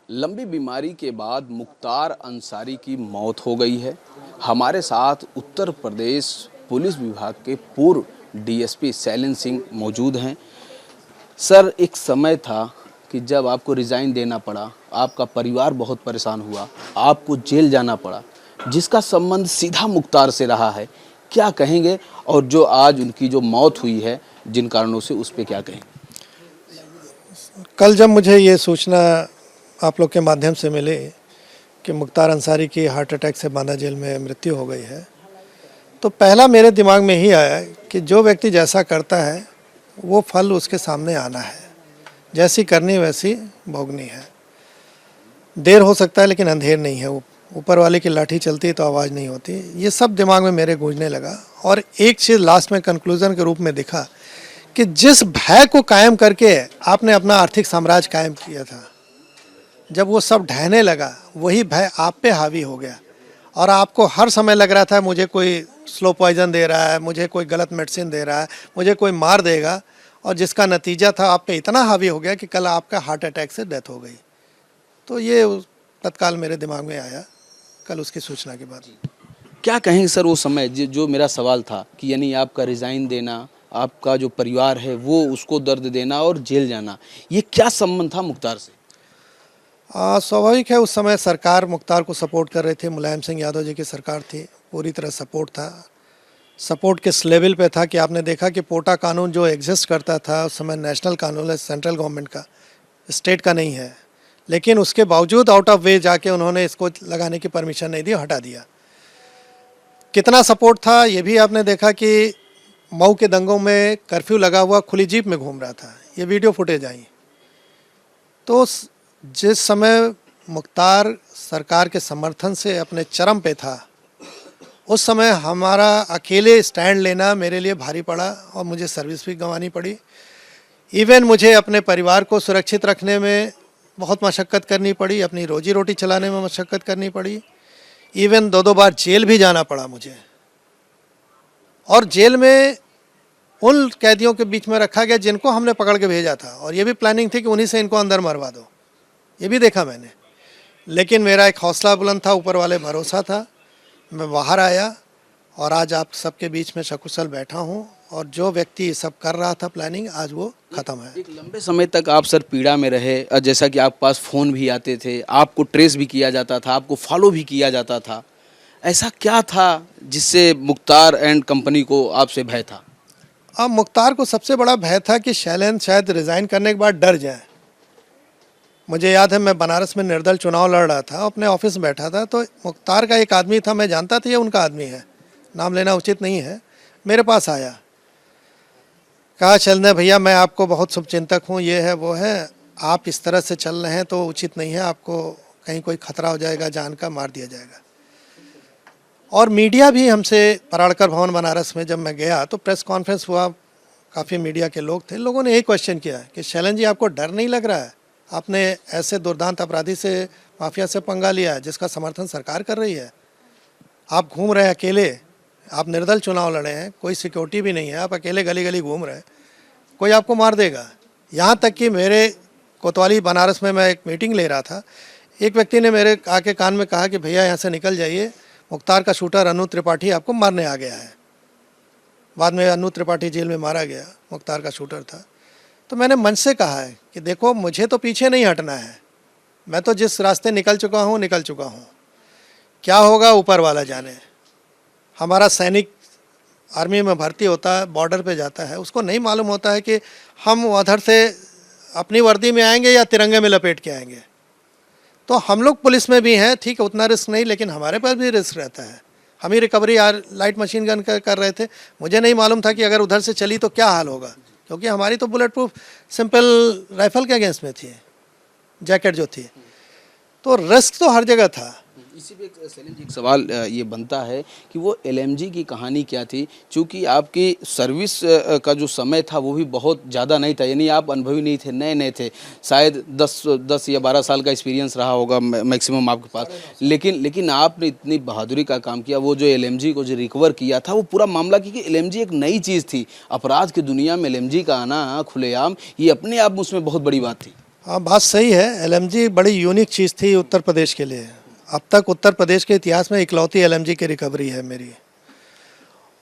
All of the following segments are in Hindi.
लंबी बीमारी के बाद मुख्तार अंसारी की मौत हो गई है। हमारे साथ उत्तर प्रदेश पुलिस विभाग के पूर्व डीएसपी शैलेन सिंह मौजूद हैं। सर, एक समय था कि जब आपको रिज़ाइन देना पड़ा, आपका परिवार बहुत परेशान हुआ, आपको जेल जाना पड़ा, जिसका संबंध सीधा मुख्तार से रहा है। क्या कहेंगे? और जो आज उनकी जो मौत हुई है जिन कारणों से, उस पर क्या कहेंगे? कल जब मुझे ये सूचना आप लोग के माध्यम से मिली कि मुख्तार अंसारी की हार्ट अटैक से बांदा जेल में मृत्यु हो गई है, तो पहला मेरे दिमाग में ही आया कि जो व्यक्ति जैसा करता है वो फल उसके सामने आना है। जैसी करनी वैसी भोगनी है। देर हो सकता है लेकिन अंधेर नहीं है। ऊपर वाले की लाठी चलती तो आवाज़ नहीं होती। ये सब दिमाग में मेरे गूंजने लगा और एक चीज़ लास्ट में कंक्लूज़न के रूप में दिखा कि जिस भय को कायम करके आपने अपना आर्थिक साम्राज्य कायम किया था, जब वो सब ढहने लगा, वही भय आप पे हावी हो गया और आपको हर समय लग रहा था मुझे कोई स्लो पॉइजन दे रहा है, मुझे कोई गलत मेडिसिन दे रहा है, मुझे कोई मार देगा, और जिसका नतीजा था आप पे इतना हावी हो गया कि कल आपका हार्ट अटैक से डेथ हो गई। तो ये तत्काल मेरे दिमाग में आया कल उसकी सूचना के बाद। क्या कहेंगे सर वो समय जो मेरा सवाल था कि यानी आपका रिज़ाइन देना, आपका जो परिवार है वो उसको दर्द देना और जेल जाना, ये क्या संबंध था मुख्तार से? स्वाभाविक है, उस समय सरकार मुख्तार को सपोर्ट कर रहे थे। मुलायम सिंह यादव जी की सरकार थी, पूरी तरह सपोर्ट था। सपोर्ट किस लेवल पे था कि आपने देखा कि पोटा कानून जो एग्जिस्ट करता था उस समय नेशनल कानून है, सेंट्रल गवर्नमेंट का, स्टेट का नहीं है, लेकिन उसके बावजूद आउट ऑफ वे जाके उन्होंने इसको लगाने की परमिशन नहीं दी, हटा दिया। कितना सपोर्ट था ये भी आपने देखा कि मऊ के दंगों में कर्फ्यू लगा हुआ खुली जीप में घूम रहा था, ये वीडियो फुटेज आई। तो जिस समय मुख्तार सरकार के समर्थन से अपने चरम पे था, उस समय हमारा अकेले स्टैंड लेना मेरे लिए भारी पड़ा और मुझे सर्विस भी गंवानी पड़ी। इवन मुझे अपने परिवार को सुरक्षित रखने में बहुत मशक्क़त करनी पड़ी, अपनी रोजी रोटी चलाने में मशक्क़त करनी पड़ी। इवन दो बार जेल भी जाना पड़ा मुझे, और जेल में उन कैदियों के बीच में रखा गया जिनको हमने पकड़ के भेजा था, और ये भी प्लानिंग थी कि उन्हीं से इनको अंदर मरवा दो। ये भी देखा मैंने, लेकिन मेरा एक हौसला बुलंद था, ऊपर वाले भरोसा था। मैं बाहर आया और आज आप सबके बीच में सकुशल बैठा हूँ, और जो व्यक्ति सब कर रहा था प्लानिंग, आज वो ख़त्म है। एक लंबे समय तक आप सर पीड़ा में रहे, और जैसा कि आपके पास फ़ोन भी आते थे, आपको ट्रेस भी किया जाता था, आपको फॉलो भी किया जाता था। ऐसा क्या था जिससे मुख्तार एंड कंपनी को आपसे भय था? अब मुख्तार को सबसे बड़ा भय था कि शैलेन शायद रिज़ाइन करने के बाद डर जाए। मुझे याद है मैं बनारस में निर्दल चुनाव लड़ रहा था, अपने ऑफिस में बैठा था, तो मुख्तार का एक आदमी था, मैं जानता था ये उनका आदमी है, नाम लेना उचित नहीं है, मेरे पास आया, कहा चलने भैया मैं आपको बहुत शुभचिंतक हूँ, ये है वो है, आप इस तरह से चल रहे हैं तो उचित नहीं है, आपको कहीं कोई खतरा हो जाएगा, जान का, मार दिया जाएगा। और मीडिया भी हमसे, पराड़कर भवन बनारस में जब मैं गया तो प्रेस कॉन्फ्रेंस हुआ, काफ़ी मीडिया के लोग थे, लोगों ने यही क्वेश्चन किया कि शैलेन जी आपको डर नहीं लग रहा है? आपने ऐसे दुर्दांत अपराधी से, माफिया से पंगा लिया है जिसका समर्थन सरकार कर रही है, आप घूम रहे हैं अकेले, आप निर्दल चुनाव लड़े हैं, कोई सिक्योरिटी भी नहीं है, आप अकेले गली गली घूम रहे हैं, कोई आपको मार देगा। यहाँ तक कि मेरे कोतवाली बनारस में मैं एक मीटिंग ले रहा था, एक व्यक्ति ने मेरे आके कान में कहा कि भैया यहाँ से निकल जाइए, मुख्तार का शूटर अनु त्रिपाठी आपको मारने आ गया है। बाद में अनु त्रिपाठी जेल में मारा गया, मुख्तार का शूटर था। तो मैंने मन से कहा है कि देखो मुझे तो पीछे नहीं हटना है, मैं तो जिस रास्ते निकल चुका हूँ, क्या होगा ऊपर वाला जाने। हमारा सैनिक आर्मी में भर्ती होता है, बॉर्डर पे जाता है, उसको नहीं मालूम होता है कि हम उधर से अपनी वर्दी में आएंगे या तिरंगे में लपेट के आएंगे। तो हम लोग पुलिस में भी हैं, ठीक है, उतना रिस्क नहीं, लेकिन हमारे पास भी रिस्क रहता है। हम ही रिकवरी लाइट मशीन गन कर रहे थे, मुझे नहीं मालूम था कि अगर उधर से चली तो क्या हाल होगा, क्योंकि हमारी तो बुलेट प्रूफ सिंपल राइफल के अगेंस्ट में थी, जैकेट जो थी, तो रिस्क तो हर जगह था। इसी पे शैलेन जी एक सवाल ये बनता है कि वो एलएमजी की कहानी क्या थी, क्योंकि आपकी सर्विस का जो समय था वो भी बहुत ज़्यादा नहीं था, यानी आप अनुभवी नहीं थे, नए नए थे, शायद 10 या 12 साल का एक्सपीरियंस रहा होगा मैक्सिमम आपके पास, लेकिन आपने इतनी बहादुरी का काम किया। वो जो एलएमजी को जो रिकवर किया था वो पूरा मामला, क्योंकि एलएमजी एक नई चीज़ थी, अपराध की दुनिया में एलएमजी का आना खुलेआम, ये अपने आप में उसमें बहुत बड़ी बात थी। हाँ, बात सही है। एलएमजी बड़ी यूनिक चीज़ थी उत्तर प्रदेश के लिए। अब तक उत्तर प्रदेश के इतिहास में इकलौती एलएमजी की रिकवरी है मेरी।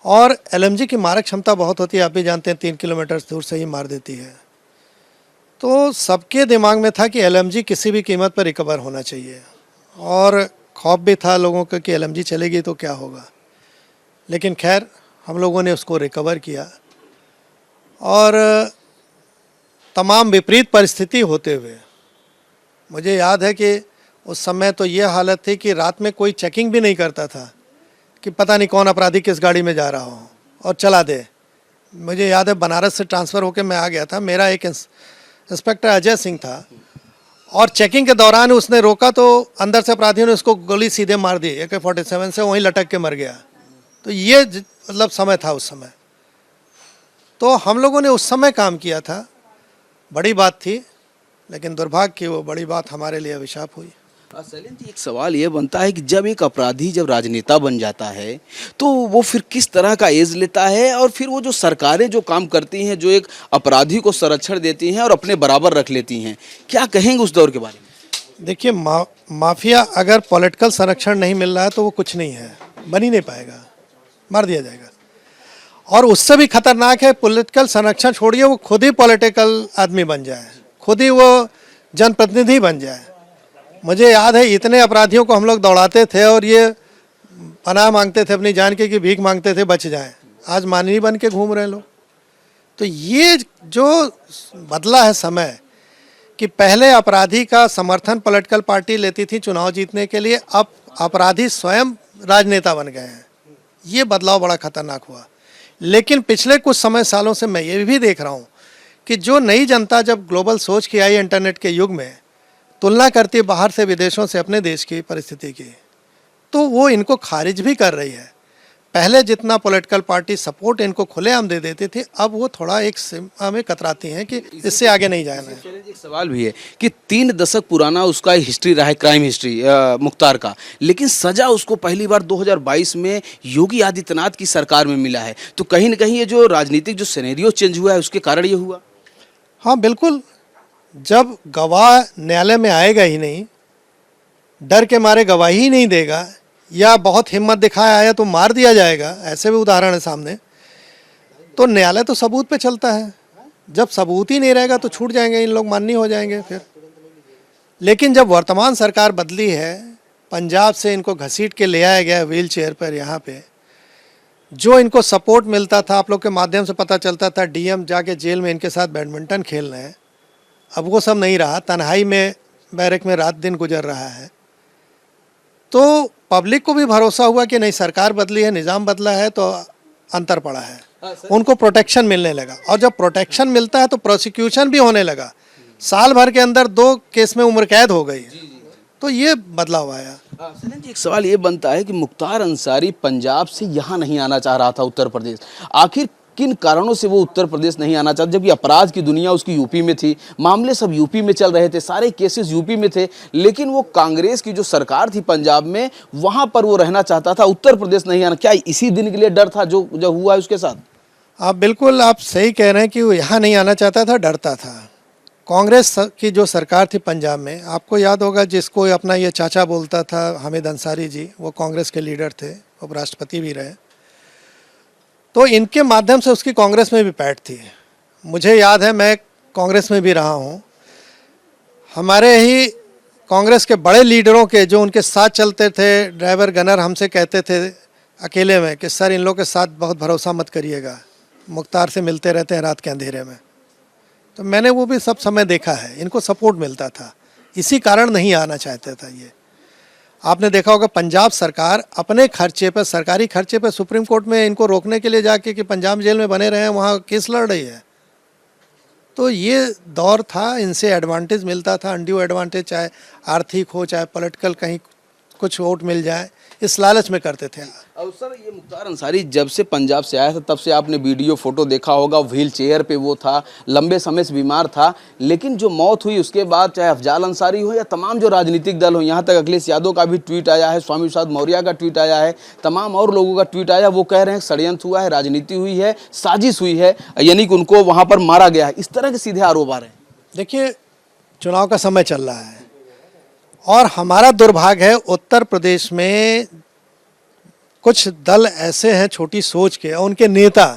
और एलएमजी की मारक क्षमता बहुत होती है, आप भी जानते हैं, 3 किलोमीटर दूर से ही मार देती है। तो सबके दिमाग में था कि एलएमजी किसी भी कीमत पर रिकवर होना चाहिए, और खौफ भी था लोगों का कि एलएमजी चलेगी तो क्या होगा। लेकिन खैर, हम लोगों ने उसको रिकवर किया, और तमाम विपरीत परिस्थिति होते हुए मुझे याद है कि उस समय तो ये हालत थी कि रात में कोई चेकिंग भी नहीं करता था कि पता नहीं कौन अपराधी किस गाड़ी में जा रहा हो और चला दे। मुझे याद है बनारस से ट्रांसफ़र होकर मैं आ गया था, मेरा एक इंस्पेक्टर अजय सिंह था, और चेकिंग के दौरान उसने रोका तो अंदर से अपराधियों ने उसको गोली सीधे मार दी AK-47 से, वहीं लटक के मर गया। तो ये मतलब समय था उस समय। तो हम लोगों ने उस समय काम किया था, बड़ी बात थी, लेकिन दुर्भाग्य की वो बड़ी बात हमारे लिए अभिशाप हुई। शैलेंद्र जी, एक सवाल ये बनता है कि जब एक अपराधी जब राजनेता बन जाता है तो वो फिर किस तरह का एज लेता है, और फिर वो जो सरकारें जो काम करती हैं, जो एक अपराधी को संरक्षण देती हैं और अपने बराबर रख लेती हैं, क्या कहेंगे उस दौर के बारे में? देखिए, माफिया अगर पॉलिटिकल संरक्षण नहीं मिल रहा है तो वो कुछ नहीं है, बन ही नहीं पाएगा, मार दिया जाएगा। और उससे भी खतरनाक है, पॉलिटिकल संरक्षण छोड़िए, वो खुद ही पॉलिटिकल आदमी बन जाए, खुद ही वो जनप्रतिनिधि बन जाए। मुझे याद है इतने अपराधियों को हम लोग दौड़ाते थे और ये पनाह मांगते थे अपनी जान की, कि भीख मांगते थे बच जाएं। आज माननीय बन के घूम रहे हैं लोग। तो ये जो बदला है समय, कि पहले अपराधी का समर्थन पॉलिटिकल पार्टी लेती थी चुनाव जीतने के लिए, अब अपराधी स्वयं राजनेता बन गए हैं। ये बदलाव बड़ा खतरनाक हुआ। लेकिन पिछले कुछ समय सालों से मैं ये भी देख रहा हूँ कि जो नई जनता जब ग्लोबल सोच की आई इंटरनेट के युग में, तुलना करती है बाहर से, विदेशों से अपने देश की परिस्थिति की, तो वो इनको खारिज भी कर रही है। पहले जितना पॉलिटिकल पार्टी सपोर्ट इनको खुलेआम दे देती थी, अब वो थोड़ा एक सीमा में कतराती हैं कि इससे आगे नहीं जाना है। एक सवाल भी है कि 3 दशक पुराना उसका हिस्ट्री रहा है, क्राइम हिस्ट्री मुख्तार का, लेकिन सजा उसको पहली बार 2022 में योगी आदित्यनाथ की सरकार में मिला है। तो कहीं ना कहीं ये जो राजनीतिक जो सिनेरियो चेंज हुआ है उसके कारण ये हुआ। हाँ बिल्कुल, जब गवाह न्यायालय में आएगा ही नहीं, डर के मारे गवाही ही नहीं देगा, या बहुत हिम्मत दिखाया आया तो मार दिया जाएगा, ऐसे भी उदाहरण है सामने, तो न्यायालय तो सबूत पे चलता है। जब सबूत ही नहीं रहेगा तो छूट जाएंगे, इन लोग माननी हो जाएंगे फिर। लेकिन जब वर्तमान सरकार बदली है, पंजाब से इनको घसीट के ले आया गया व्हील चेयर पर यहाँ पे, जो इनको सपोर्ट मिलता था, आप लोग के माध्यम से पता चलता था डीएम जाके जेल में इनके साथ बैडमिंटन खेल रहे हैं, अब वो सब नहीं रहा, तन्हाई में बैरक में रात दिन गुजर रहा है। तो पब्लिक को भी भरोसा हुआ कि नहीं, सरकार बदली है, निज़ाम बदला है, तो अंतर पड़ा है, उनको प्रोटेक्शन मिलने लगा। और जब प्रोटेक्शन मिलता है तो प्रोसिक्यूशन भी होने लगा। साल भर के अंदर 2 केस में उम्र कैद हो गई, तो ये बदलाव आया। शैलेंद्र जी, एक सवाल ये बनता है कि मुख्तार अंसारी पंजाब से यहाँ नहीं आना चाह रहा था उत्तर प्रदेश, आखिर किन कारणों से वो उत्तर प्रदेश नहीं आना चाहता, जबकि अपराध की दुनिया उसकी यूपी में थी, मामले सब यूपी में चल रहे थे, सारे केसेस यूपी में थे, लेकिन वो कांग्रेस की जो सरकार थी पंजाब में, वहां पर वो रहना चाहता था, उत्तर प्रदेश नहीं आना। क्या इसी दिन के लिए डर था जो हुआ है उसके साथ? आप बिल्कुल आप सही कह रहे हैं कि वो यहाँ नहीं आना चाहता था, डरता था। कांग्रेस की जो सरकार थी पंजाब में, आपको याद होगा, जिसको अपना ये चाचा बोलता था हामिद अंसारी जी, वो कांग्रेस के लीडर थे, उपराष्ट्रपति भी रहे। तो इनके माध्यम से उसकी कांग्रेस में भी पैठ थी। मुझे याद है, मैं कांग्रेस में भी रहा हूँ, हमारे ही कांग्रेस के बड़े लीडरों के जो उनके साथ चलते थे, ड्राइवर गनर, हमसे कहते थे अकेले में कि सर इन लोगों के साथ बहुत भरोसा मत करिएगा, मुख्तार से मिलते रहते हैं रात के अंधेरे में। तो मैंने वो भी सब समय देखा है, इनको सपोर्ट मिलता था, इसी कारण नहीं आना चाहते था ये। आपने देखा होगा पंजाब सरकार अपने खर्चे पर, सरकारी खर्चे पर, सुप्रीम कोर्ट में इनको रोकने के लिए जाके कि पंजाब जेल में बने रहे, वहाँ केस लड़ रही है। तो ये दौर था, इनसे एडवांटेज मिलता था, अनड्यू एडवांटेज, चाहे आर्थिक हो चाहे पॉलिटिकल, कहीं कुछ वोट मिल जाए, इस लालच में करते थे। और सर, ये मुख्तार अंसारी जब से पंजाब से आया था तब से आपने वीडियो फोटो देखा होगा, व्हील चेयर पे वो था, लंबे समय से बीमार था, लेकिन जो मौत हुई उसके बाद, चाहे अफजाल अंसारी हो या तमाम जो राजनीतिक दल हो, यहाँ तक अखिलेश यादव का भी ट्वीट आया है, स्वामी प्रसाद मौर्य का ट्वीट आया है, तमाम और लोगों का ट्वीट आया, वो कह रहे हैं षड्यंत्र हुआ है, राजनीति हुई है, साजिश हुई है, यानी कि उनको वहाँ पर मारा गया है, इस तरह के सीधे आरोप आ रहे हैं। देखिए, चुनाव का समय चल रहा है और हमारा दुर्भाग्य है उत्तर प्रदेश में कुछ दल ऐसे हैं छोटी सोच के और उनके नेता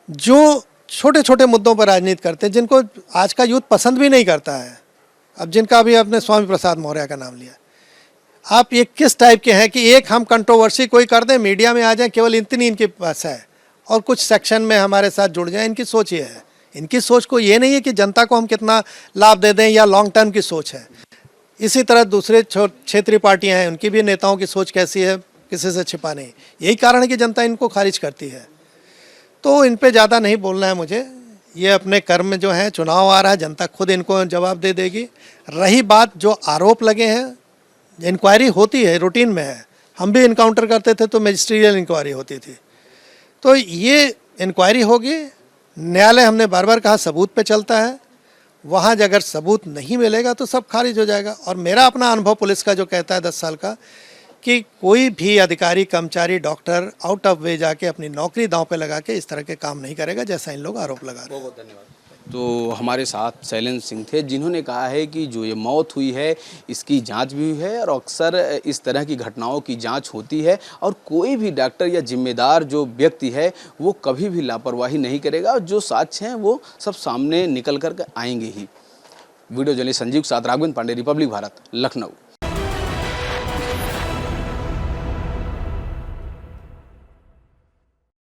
जो छोटे छोटे मुद्दों पर राजनीति करते हैं जिनको आज का यूथ पसंद भी नहीं करता है। अब जिनका अभी आपने स्वामी प्रसाद मौर्य का नाम लिया, आप ये किस टाइप के हैं कि एक हम कंट्रोवर्सी कोई कर दें मीडिया में आ जाए, केवल इतनी इनके पास है और कुछ सेक्शन में हमारे साथ जुड़ जाएं। इनकी सोच ये है, इनकी सोच को ये नहीं है कि जनता को हम कितना लाभ दे दें या लॉन्ग टर्म की सोच है। इसी तरह दूसरे क्षेत्रीय पार्टियां हैं, उनकी भी नेताओं की सोच कैसी है, किसी से छिपा नहीं। यही कारण है कि जनता इनको खारिज करती है। तो इन पे ज़्यादा नहीं बोलना है मुझे, ये अपने कर्म में जो है, चुनाव आ रहा है, जनता खुद इनको जवाब दे देगी। रही बात जो आरोप लगे हैं, इंक्वायरी होती है, रूटीन में है, हम भी इनकाउंटर करते थे तो मजिस्ट्रियल इंक्वायरी होती थी, तो ये इंक्वायरी होगी। न्यायालय हमने बार बार कहा सबूत पे चलता है, वहाँ अगर सबूत नहीं मिलेगा तो सब खारिज हो जाएगा। और मेरा अपना अनुभव पुलिस का जो कहता है 10 साल का कि कोई भी अधिकारी, कर्मचारी, डॉक्टर आउट ऑफ वे जाके अपनी नौकरी दांव पे लगा के इस तरह के काम नहीं करेगा जैसा इन लोग आरोप लगा रहे हैं। बहुत बहुत धन्यवाद। तो हमारे साथ शैलेंद्र सिंह थे जिन्होंने कहा है कि जो ये मौत हुई है इसकी जांच भी हुई है और अक्सर इस तरह की घटनाओं की जांच होती है और कोई भी डॉक्टर या जिम्मेदार जो व्यक्ति है वो कभी भी लापरवाही नहीं करेगा और जो साक्ष्य हैं वो सब सामने निकल कर आएंगे ही। वीडियो जर्नलिस्ट संजीव के साथ राघवेंद्र पांडे, रिपब्लिक भारत, लखनऊ।